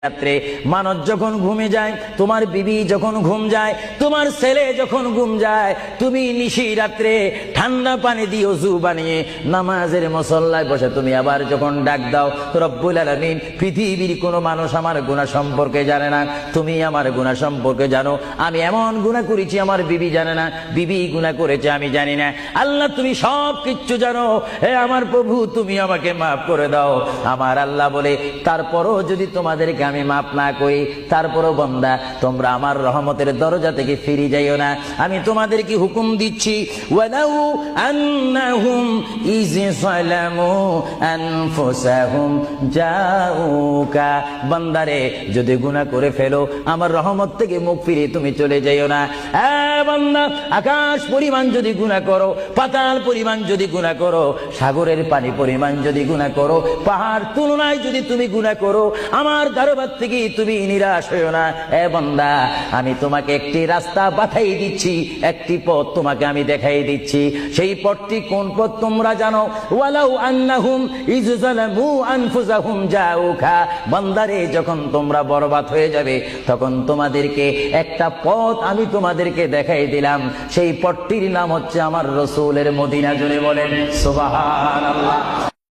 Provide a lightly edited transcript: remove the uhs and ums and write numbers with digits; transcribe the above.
রাত্রে মানুষ যখন ঘুমে যায়, তোমার বিবি যখন ঘুম যায়, তোমার ছেলে যখন ঘুম যায়, তুমি নিশি রাত্রে ঠান্ডা পানি দিয়ে ওযু বানিয়ে নামাজের মুসল্লায় বসে তুমি আবার যখন ডাক দাও, রব্বুল আলামিন, পৃথিবীর কোনো মানুষ আমার গুনাহ সম্পর্কে জানে না, তুমি আমার গুনাহ সম্পর্কে জানো। আমি এমন গুনাহ করেছি আমার বিবি জানে না, বিবি গুনাহ করেছে আমি জানি না। আল্লাহ তুমি সব কিচ্ছু জানো, হে আমার প্রভু তুমি আমাকে মাফ করে দাও। আমার আল্লাহ বলে, তারপরও যদি তোমাদেরকে আমি মাফ না করি, তারপরও বান্দা তোমরা আমার রহমতের দরজা থেকে ফিরে যাইও না। আমি তোমাদেরকে হুকুম দিচ্ছি, ওয়ালাউ আন্নাহুম ইয যালামু আনফুসাহুম জাউকা, বান্দারে যদি গুনাহ করে ফেলো আমার রহমত থেকে মুখ ফিরিয়ে তুমি চলে যাইও না। বান্দা, আকাশ পরিমাণ যদি গুনাহ করো, পাতাল পরিমাণ যদি গুনাহ করো, সাগরের পানি পরিমাণ যদি গুনাহ করো, পাহাড় তুলনায় যদি তুমি গুনাহ করো, আমার দরবার থেকে তুমি নিরাশ হইও না। বান্দা, আমি তোমাকে একটি রাস্তা বাতাই দিচ্ছি, একটি পথ তোমাকে আমি দেখাই দিচ্ছি। সেই পথটি কোন পথ তোমরা জানো? ওয়ালাউ আন্নাহুম ইয যালামু আনফুসাহুম জাউকা, বান্দারে যখন তোমরা বরবাদ হয়ে যাবে তখন তোমাদেরকে একটা পথ আমি তোমাদেরকে দেখাই দিলাম। সেই পথটির নাম হচ্ছে আমার রাসূলের মদিনা। জুড়ে বলেন সুবহানাল্লাহ।